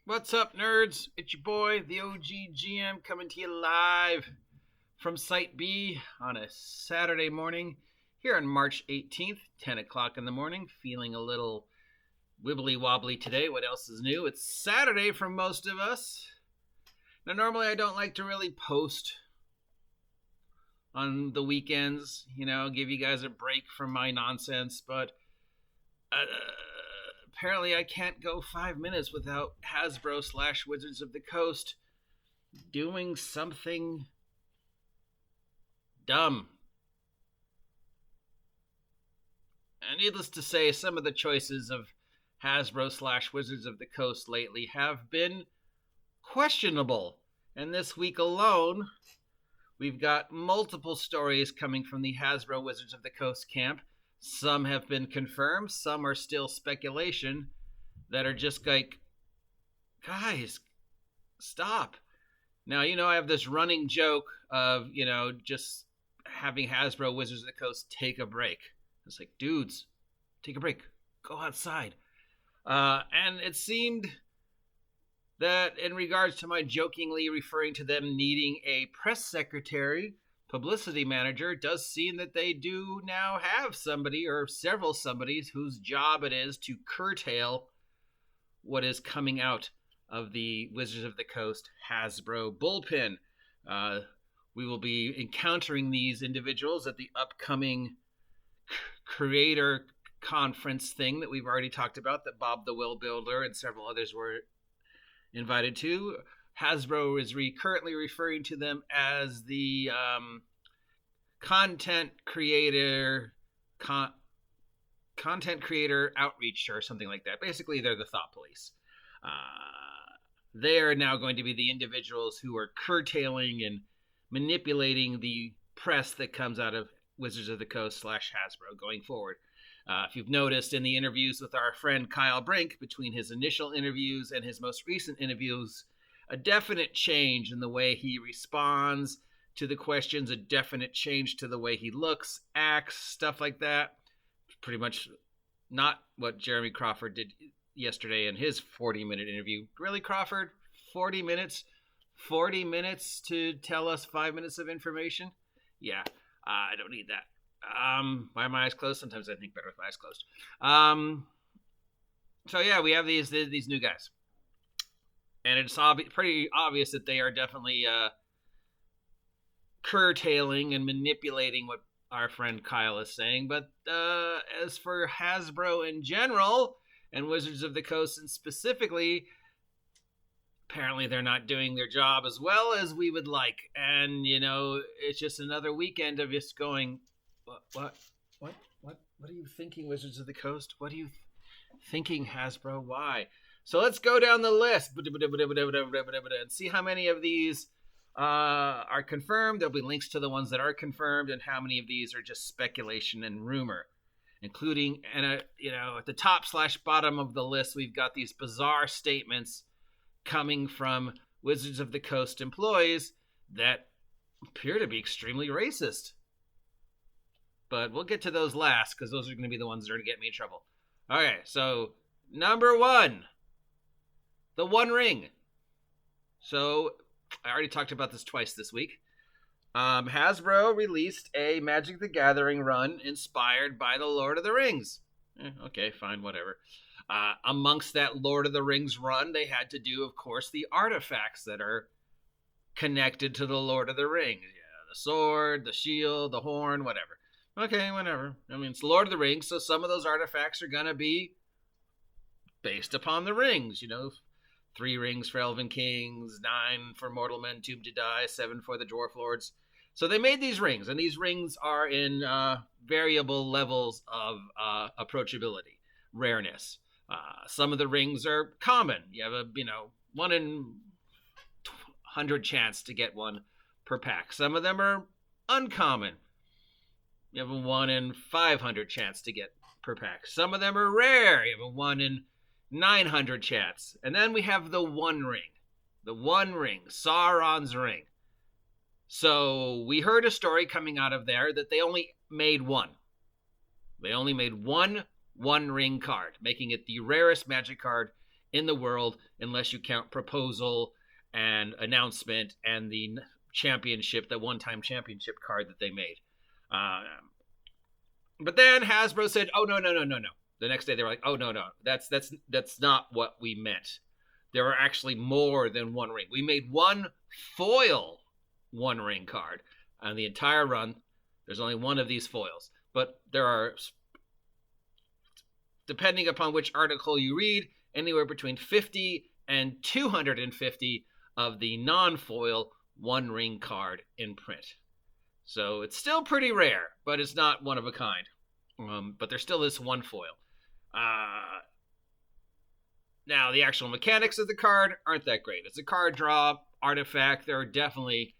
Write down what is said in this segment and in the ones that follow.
What's up, nerds? It's your boy, the OG GM, coming to you live from Site B on a Saturday morning here on March 18th, 10 o'clock in the morning. Feeling a little wibbly wobbly today. What else is new? It's Saturday for most of us. Now, normally I don't like to really post on the weekends, give you guys a break from my nonsense, but apparently I can't go 5 minutes without Hasbro / Wizards of the Coast doing something dumb. And needless to say, some of the choices of Hasbro / Wizards of the Coast lately have been questionable. And this week alone, we've got multiple stories coming from the Hasbro Wizards of the Coast camp. Some have been confirmed, some are still speculation that are just like, guys, stop. Now, I have this running joke of, just having Hasbro Wizards of the Coast take a break. It's like, dudes, take a break. Go outside. And it seemed that in regards to my jokingly referring to them needing a press secretary, publicity manager, it does seem that they do now have somebody or several somebodies whose job it is to curtail what is coming out of the Wizards of the Coast Hasbro bullpen. We will be encountering these individuals at the upcoming creator conference thing that we've already talked about, that Bob the Will Builder and several others were invited to. Hasbro is currently referring to them as the content creator outreach or something like that. Basically, they're the thought police. They are now going to be the individuals who are curtailing and manipulating the press that comes out of Wizards of the Coast / Hasbro going forward. If you've noticed in the interviews with our friend Kyle Brink, between his initial interviews and his most recent interviews, a definite change in the way he responds to the questions, a definite change to the way he looks, acts, stuff like that. Pretty much not what Jeremy Crawford did yesterday in his 40-minute interview. Really, Crawford? 40 minutes? 40 minutes to tell us 5 minutes of information? Yeah, I don't need that. Why are my eyes closed? Sometimes I think better with my eyes closed. So yeah, we have these new guys. And it's pretty obvious that they are definitely curtailing and manipulating what our friend Kyle is saying. But as for Hasbro in general, and Wizards of the Coast and specifically, apparently they're not doing their job as well as we would like. And, it's just another weekend of just going, what are you thinking, Wizards of the Coast? What are you thinking, Hasbro? Why? So let's go down the list and see how many of these are confirmed. There'll be links to the ones that are confirmed and how many of these are just speculation and rumor, including, and at the top / bottom of the list, we've got these bizarre statements coming from Wizards of the Coast employees that appear to be extremely racist. But we'll get to those last, because those are going to be the ones that are going to get me in trouble. Okay, so number one, the One Ring. So I already talked about this twice this week. Hasbro released a Magic the Gathering run inspired by the Lord of the Rings. Okay, fine, whatever. Amongst that Lord of the Rings run, they had to do, of course, the artifacts that are connected to the Lord of the Rings. Yeah, the sword, the shield, the horn, whatever. Okay, whatever. I mean, it's Lord of the Rings, so some of those artifacts are going to be based upon the rings. 3 rings for Elven Kings, 9 for Mortal Men Doomed to Die, 7 for the Dwarf Lords. So they made these rings, and these rings are in variable levels of approachability, rareness. Some of the rings are common. You have a 1 in 100 chance to get one per pack. Some of them are uncommon. You have a 1 in 500 chance to get per pack. Some of them are rare. You have a 1 in 900 chance. And then we have the One Ring. The One Ring. Sauron's Ring. So we heard a story coming out of there that they only made one. They only made one One Ring card, making it the rarest Magic card in the world, unless you count Proposal and Announcement and the championship, the one-time championship card that they made. But then Hasbro said, "Oh no. The next day they were like, "Oh no, that's not what we meant. There are actually more than one ring. We made one foil One Ring card on the entire run. There's only one of these foils, but there are, depending upon which article you read, anywhere between 50 and 250 of the non-foil One Ring card in print. So it's still pretty rare, but it's not one of a kind. But there still is one foil. Now, the actual mechanics of the card aren't that great. It's a card draw artifact. There are definitely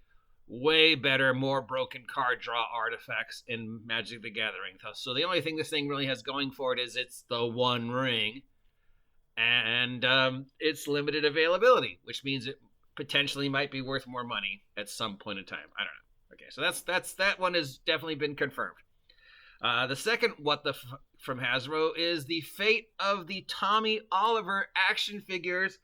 way better, more broken card draw artifacts in Magic the Gathering. So the only thing this thing really has going for it is it's the One Ring, and it's limited availability, which means it potentially might be worth more money at some point in time. I don't know. Okay, so that one has definitely been confirmed. The second what the from Hasbro is the fate of the Tommy Oliver action figures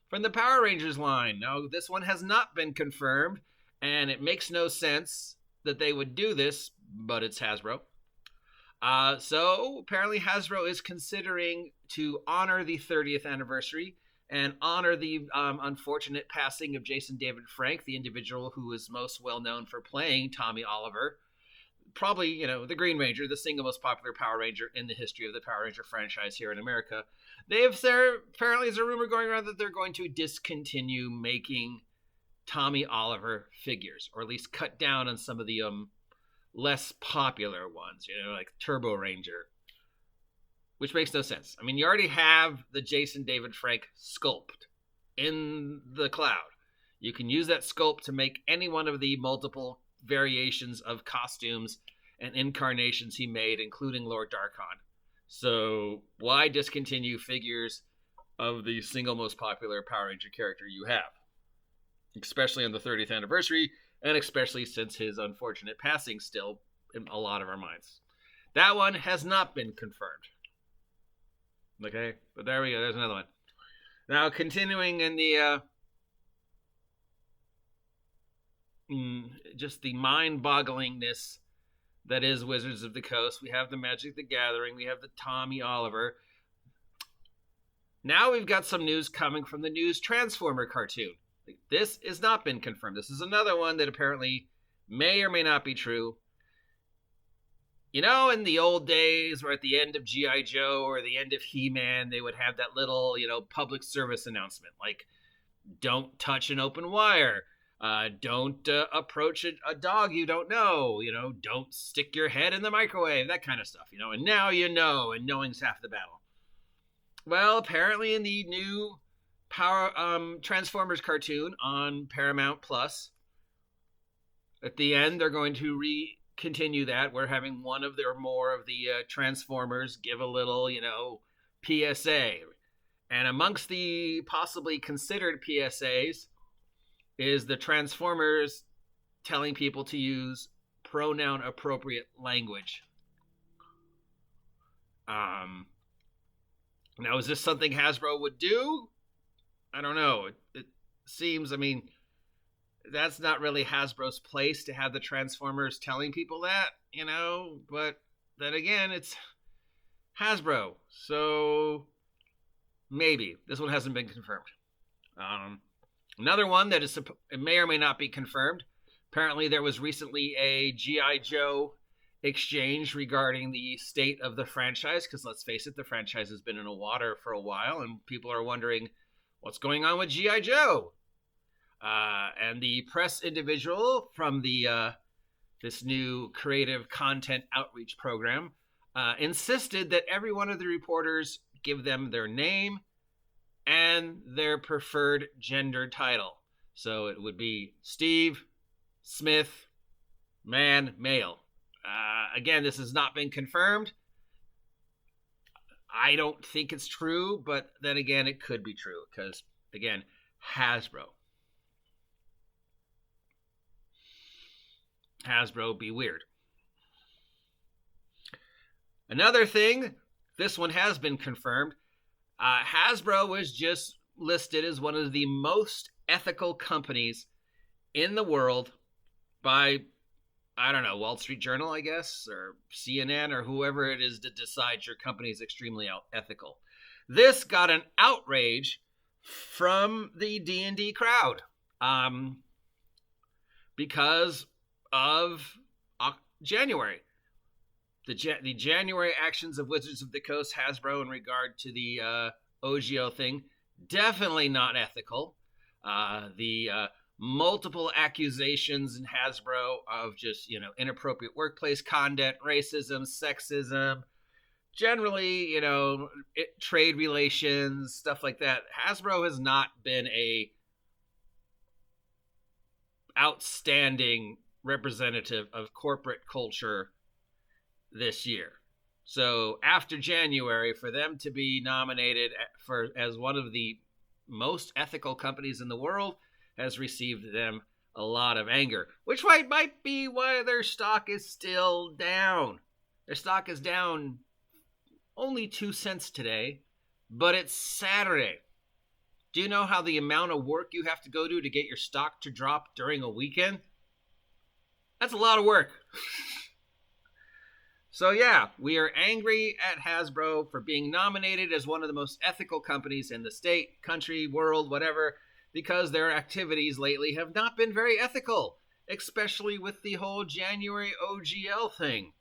from the Power Rangers line. Now, this one has not been confirmed, and it makes no sense that they would do this, but it's Hasbro. So apparently Hasbro is considering to honor the 30th anniversary and honor the unfortunate passing of Jason David Frank, the individual who is most well known for playing Tommy Oliver. Probably, the Green Ranger, the single most popular Power Ranger in the history of the Power Ranger franchise here in America. Apparently there's a rumor going around that they're going to discontinue making Tommy Oliver figures, or at least cut down on some of the less popular ones, like Turbo Ranger, which makes no sense. I mean, you already have the Jason David Frank sculpt in the cloud. You can use that sculpt to make any one of the multiple variations of costumes and incarnations he made, including Lord Darkon. So why discontinue figures of the single most popular Power Ranger character you have, especially on the 30th anniversary, and especially since his unfortunate passing still in a lot of our minds? That one has not been confirmed. Okay, but there we go. There's another one. Now, continuing in the just the mind-bogglingness that is Wizards of the Coast. We have the Magic the Gathering. We have the Tommy Oliver. Now we've got some news coming from the News Transformer cartoon. This has not been confirmed. This is another one that apparently may or may not be true. In the old days, where at the end of G.I. Joe or the end of He-Man, they would have that little, public service announcement, like, don't touch an open wire. Don't approach a dog you don't know. Don't stick your head in the microwave, that kind of stuff. And now and knowing's half the battle. Well, apparently in the new Power Transformers cartoon on Paramount Plus, at the end they're going to continue that. We're having one of or more of the Transformers give a little, PSA. And amongst the possibly considered PSAs is the Transformers telling people to use pronoun appropriate language. Now, is this something Hasbro would do? I don't know. It seems, that's not really Hasbro's place to have the Transformers telling people that, but then again, it's Hasbro. So maybe. This one hasn't been confirmed. Another one that it may or may not be confirmed. Apparently there was recently a G.I. Joe exchange regarding the state of the franchise, because let's face it, the franchise has been in the water for a while, and people are wondering what's going on with G.I. Joe. And the press individual from the this new creative content outreach program insisted that every one of the reporters give them their name and their preferred gender title. So it would be Steve, Smith, man, male. Again, this has not been confirmed. I don't think it's true, but then again, it could be true because, again, Hasbro. Hasbro be weird. Another thing, this one has been confirmed. Hasbro was just listed as one of the most ethical companies in the world by, I don't know, Wall Street Journal, I guess, or CNN, or whoever it is that decides your company is extremely ethical. This got an outrage from the D&D crowd because of January. The January actions of Wizards of the Coast Hasbro in regard to the OGO thing, definitely not ethical. The multiple accusations in Hasbro of just, inappropriate workplace conduct, racism, sexism, generally, trade relations, stuff like that. Hasbro has not been a outstanding representative of corporate culture this year. So after January, for them to be nominated as one of the most ethical companies in the world has received them a lot of anger, which might be why their stock is still down. Their stock is down only 2 cents today, but it's Saturday. Do you know how the amount of work you have to go to get your stock to drop during a weekend? That's a lot of work. So yeah, we are angry at Hasbro for being nominated as one of the most ethical companies in the state, country, world, whatever, because their activities lately have not been very ethical, especially with the whole January OGL thing.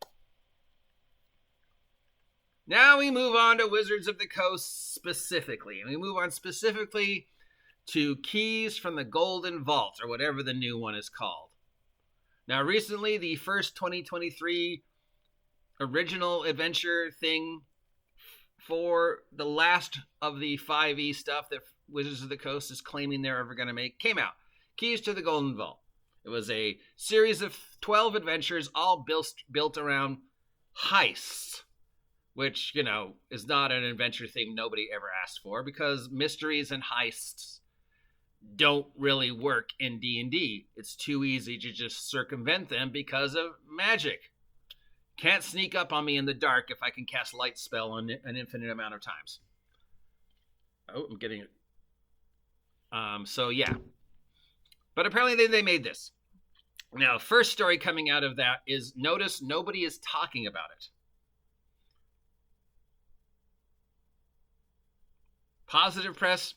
Now we move on to Wizards of the Coast specifically, and we move on specifically to Keys from the Golden Vault, or whatever the new one is called. Now recently, the first 2023 original adventure thing for the last of the 5e stuff that Wizards of the Coast is claiming they're ever going to make came out. Keys to the Golden Vault. It was a series of 12 adventures all built around heists, which, is not an adventure thing nobody ever asked for, because mysteries and heists don't really work in D&D. It's too easy to just circumvent them because of magic. Can't sneak up on me in the dark if I can cast Light Spell an infinite amount of times. Oh, I'm getting it. So yeah. But apparently they made this. Now, first story coming out of that is, notice nobody is talking about it. Positive press,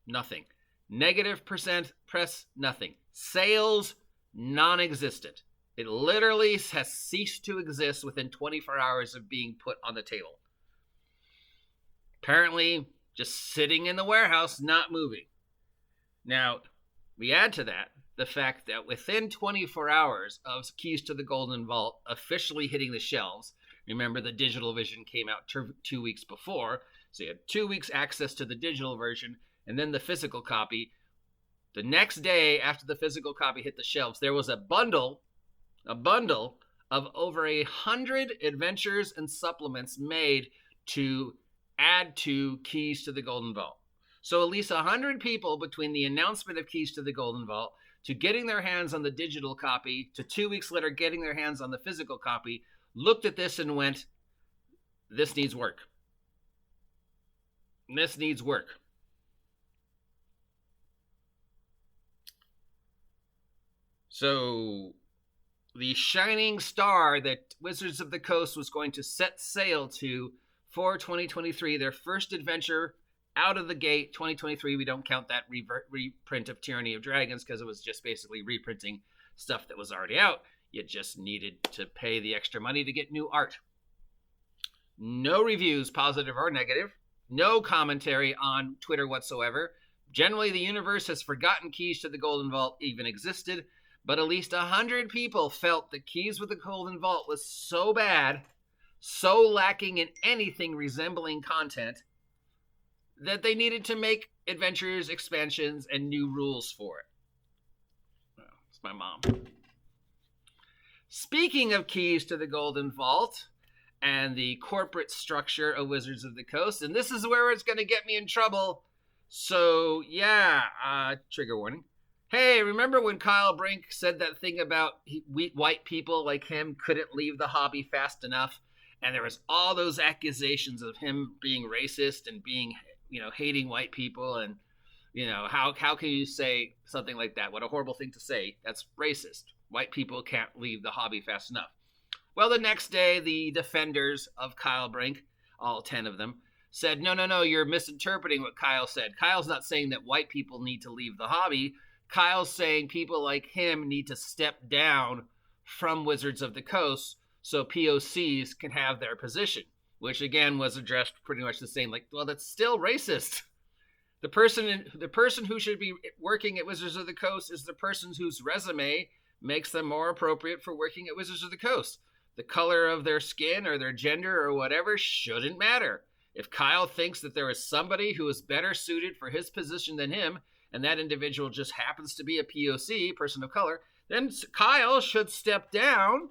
nothing. Negative press, nothing. Sales, non-existent. It literally has ceased to exist within 24 hours of being put on the table. Apparently, just sitting in the warehouse, not moving. Now, we add to that the fact that within 24 hours of Keys to the Golden Vault officially hitting the shelves, remember the digital version came out 2 weeks before, so you had 2 weeks access to the digital version, and then the physical copy. The next day after the physical copy hit the shelves, there was a bundle of over 100 adventures and supplements made to add to Keys to the Golden Vault. So at least 100 people, between the announcement of Keys to the Golden Vault to getting their hands on the digital copy to 2 weeks later getting their hands on the physical copy, looked at this and went, this needs work. This needs work. So the shining star that Wizards of the Coast was going to set sail to for 2023, their first adventure out of the gate, 2023, we don't count that reprint of Tyranny of Dragons because it was just basically reprinting stuff that was already out. You just needed to pay the extra money to get new art. No reviews, positive or negative. No commentary on Twitter whatsoever. Generally, the universe has forgotten Keys to the Golden Vault even existed, but at least 100 people felt that Keys with the Golden Vault was so bad, so lacking in anything resembling content, that they needed to make adventures, expansions, and new rules for it. Oh, it's my mom. Speaking of Keys to the Golden Vault and the corporate structure of Wizards of the Coast, and this is where it's going to get me in trouble. So, yeah, trigger warning. Hey, remember when Kyle Brink said that thing about white people like him couldn't leave the hobby fast enough? And there was all those accusations of him being racist and being hating white people, and how can you say something like that? What a horrible thing to say. That's racist. White people can't leave the hobby fast enough. Well, the next day, the defenders of Kyle Brink, all 10 of them, said, no, you're misinterpreting what Kyle said. Kyle's not saying that white people need to leave the hobby. Kyle's saying people like him need to step down from Wizards of the Coast so POCs can have their position, which again was addressed pretty much the same. Like, well, that's still racist. The person who should be working at Wizards of the Coast is the person whose resume makes them more appropriate for working at Wizards of the Coast. The color of their skin or their gender or whatever shouldn't matter. If Kyle thinks that there is somebody who is better suited for his position than him, and that individual just happens to be a POC, person of color, then Kyle should step down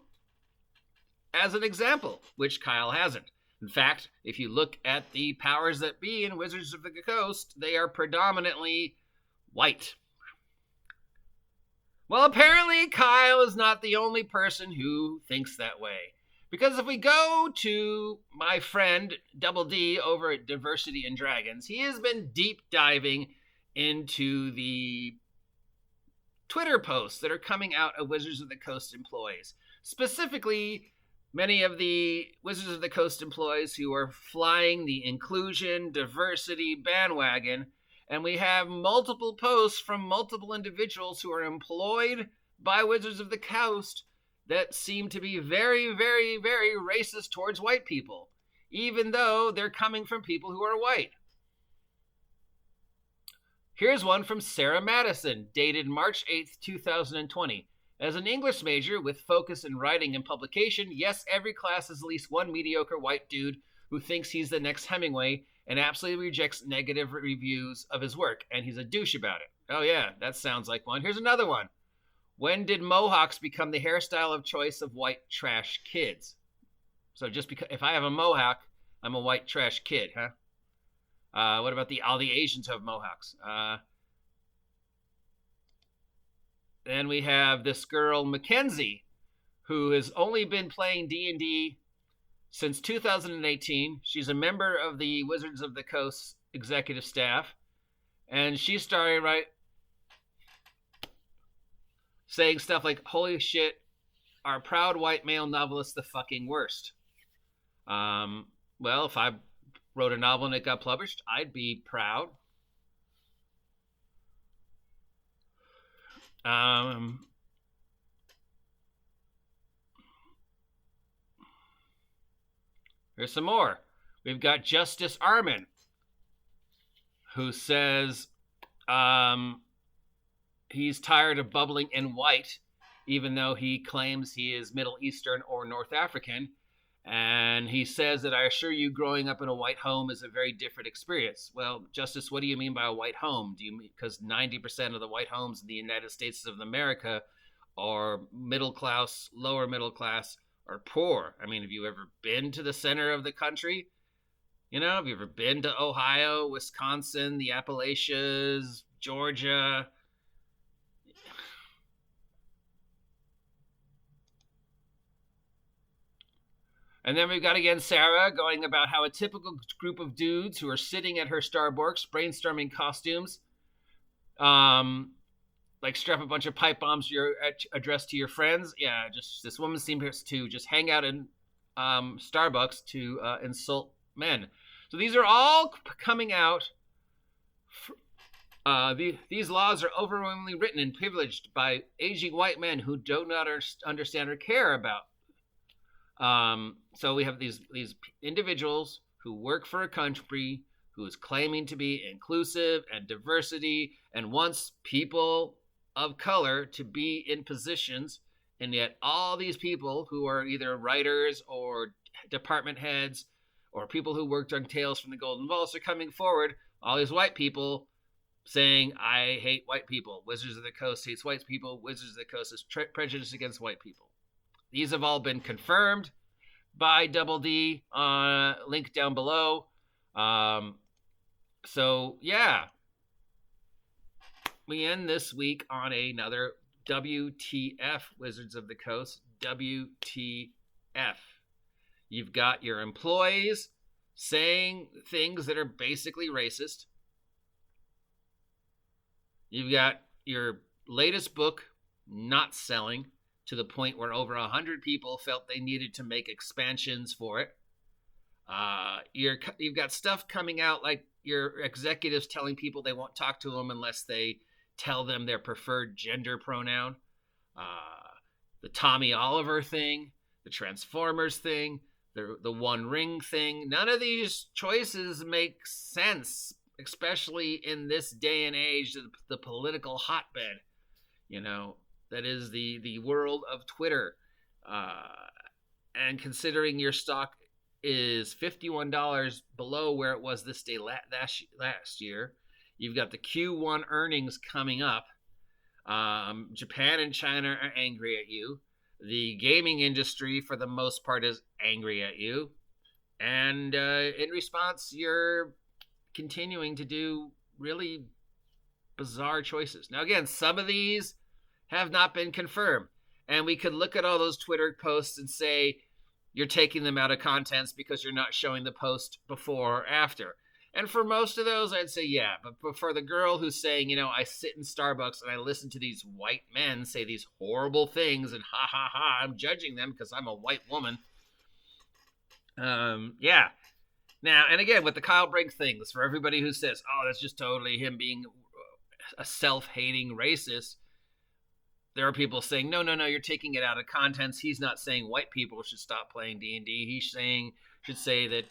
as an example, which Kyle hasn't. In fact, if you look at the powers that be in Wizards of the Coast, they are predominantly white. Well, apparently Kyle is not the only person who thinks that way. Because if we go to my friend Double D over at Diversity and Dragons, he has been deep diving into the Twitter posts that are coming out of Wizards of the Coast employees. Specifically, many of the Wizards of the Coast employees who are flying the inclusion, diversity bandwagon. And we have multiple posts from multiple individuals who are employed by Wizards of the Coast that seem to be very, very, very racist towards white people, even though they're coming from people who are white. Here's one from Sarah Madison, dated March 8th, 2020. As an English major with focus in writing and publication, yes, every class has at least one mediocre white dude who thinks he's the next Hemingway and absolutely rejects negative reviews of his work, and he's a douche about it. Oh yeah, that sounds like one. Here's another one. When did mohawks become the hairstyle of choice of white trash kids? So just because if I have a mohawk, I'm a white trash kid, huh? What about all the Asians who have mohawks? Then we have this girl, Mackenzie, who has only been playing D&D since 2018. She's a member of the Wizards of the Coast executive staff. And she started saying stuff like, holy shit, are proud white male novelists the fucking worst? Well, if I wrote a novel and it got published, I'd be proud. Here's some more. We've got Justice Armin, who says he's tired of bubbling in white, even though he claims he is Middle Eastern or North African. And he says that I assure you growing up in a white home is a very different experience. Well, Justice, what do you mean by a white home? Do you mean because 90% of the white homes in the United States of America are middle class, lower middle class, or poor? I mean, have you ever been to the center of the country? Have you ever been to Ohio, Wisconsin, the Appalachians, Georgia? And then we've got again Sarah going about how a typical group of dudes who are sitting at her Starbucks brainstorming costumes, like strap a bunch of pipe bombs you're addressed to your friends. Yeah, just this woman seems to just hang out in Starbucks to insult men. So these are all coming out. These laws are overwhelmingly written and privileged by aging white men who do not understand or care about. So we have these individuals who work for a country who is claiming to be inclusive and diversity and wants people of color to be in positions, and yet all these people who are either writers or department heads or people who worked on Tales from the Golden Vaults are coming forward, all these white people saying, I hate white people. Wizards of the Coast hates white people. Wizards of the Coast is prejudiced against white people. These have all been confirmed by Double D, link down below. So, yeah. We end this week on another WTF, Wizards of the Coast. WTF. You've got your employees saying things that are basically racist. You've got your latest book not selling to the point where over 100 people felt they needed to make expansions for it. You've got stuff coming out like your executives telling people they won't talk to them unless they tell them their preferred gender pronoun. The Tommy Oliver thing, the Transformers thing, the One Ring thing. None of these choices make sense, especially in this day and age, the political hotbed, that is the world of Twitter. And considering your stock is $51 below where it was this day last year, you've got the Q1 earnings coming up. Japan and China are angry at you. The gaming industry, for the most part, is angry at you. And in response, you're continuing to do really bizarre choices. Now, again, some of these have not been confirmed. And we could look at all those Twitter posts and say you're taking them out of context because you're not showing the post before or after. And for most of those, I'd say, yeah. But for the girl who's saying, I sit in Starbucks and I listen to these white men say these horrible things and ha, ha, ha, I'm judging them because I'm a white woman. Yeah. Now, and again, with the Kyle Brink things, for everybody who says, oh, that's just totally him being a self-hating racist, there are people saying, no, you're taking it out of context. He's not saying white people should stop playing D&D. He's saying, should say that,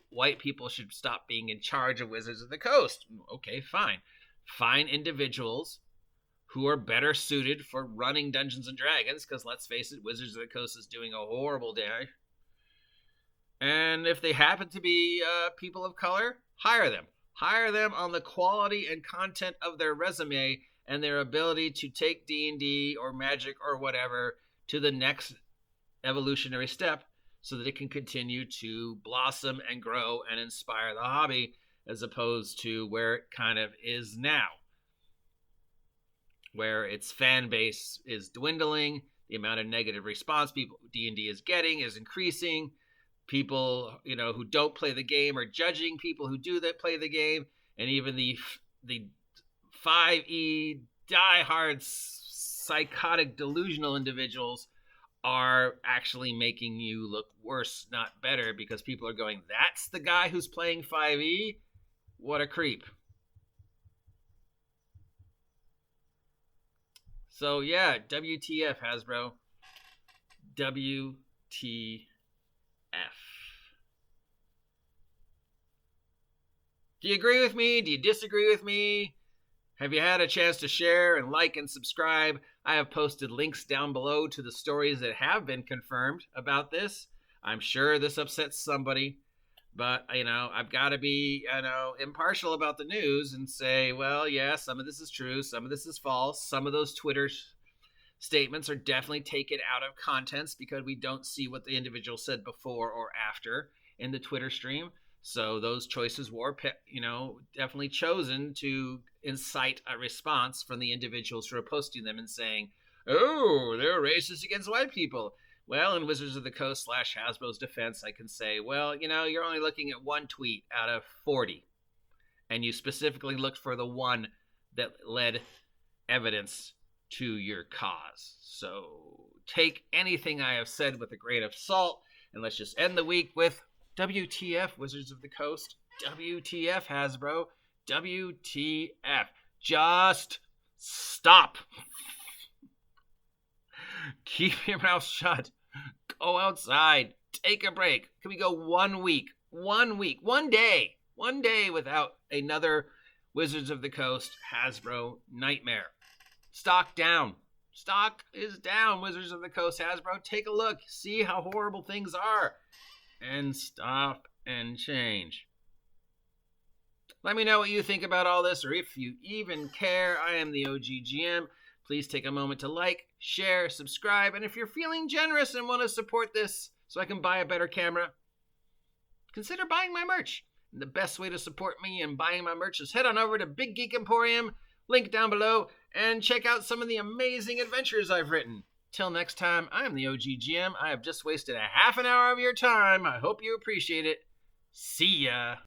white people should stop being in charge of Wizards of the Coast. Okay, fine. Find individuals who are better suited for running Dungeons and Dragons, because let's face it, Wizards of the Coast is doing a horrible day. And if they happen to be people of color, hire them. Hire them on the quality and content of their resume and their ability to take D&D or Magic or whatever to the next evolutionary step so that it can continue to blossom and grow and inspire the hobby, as opposed to where it kind of is now, where its fan base is dwindling, the amount of negative response people D&D is getting is increasing. People, who don't play the game are judging people who do that play the game, and even the 5e diehard psychotic delusional individuals are actually making you look worse, not better, because people are going, that's the guy who's playing 5e? What a creep. So yeah, WTF, Hasbro. WTF. Do you agree with me? Do you disagree with me? Have you had a chance to share and like and subscribe? I have posted links down below to the stories that have been confirmed about this. I'm sure this upsets somebody, but, I've got to be, impartial about the news and say, well, yeah, some of this is true, some of this is false. Some of those Twitter statements are definitely taken out of context because we don't see what the individual said before or after in the Twitter stream. So those choices were, definitely chosen to incite a response from the individuals who are posting them and saying, oh, they're racist against white people. Well, in Wizards of the Coast / Hasbro's defense, I can say, well, you're only looking at one tweet out of 40. And you specifically looked for the one that led evidence to your cause. So take anything I have said with a grain of salt, and let's just end the week with WTF, Wizards of the Coast. WTF, Hasbro. WTF. Just stop. Keep your mouth shut. Go outside. Take a break. Can we go 1 week? 1 week. 1 day. 1 day without another Wizards of the Coast Hasbro nightmare. Stock down. Stock is down, Wizards of the Coast Hasbro. Take a look. See how horrible things are. And stop and change. Let me know what you think about all this, or if you even care. I am the OGGM. Please take a moment to like, share, subscribe, and if you're feeling generous and want to support this so I can buy a better camera, consider buying my merch. And the best way to support me in buying my merch is head on over to Big Geek Emporium, link down below, and check out some of the amazing adventures I've written. Till next time, I am the OGGM. I have just wasted a half an hour of your time. I hope you appreciate it. See ya.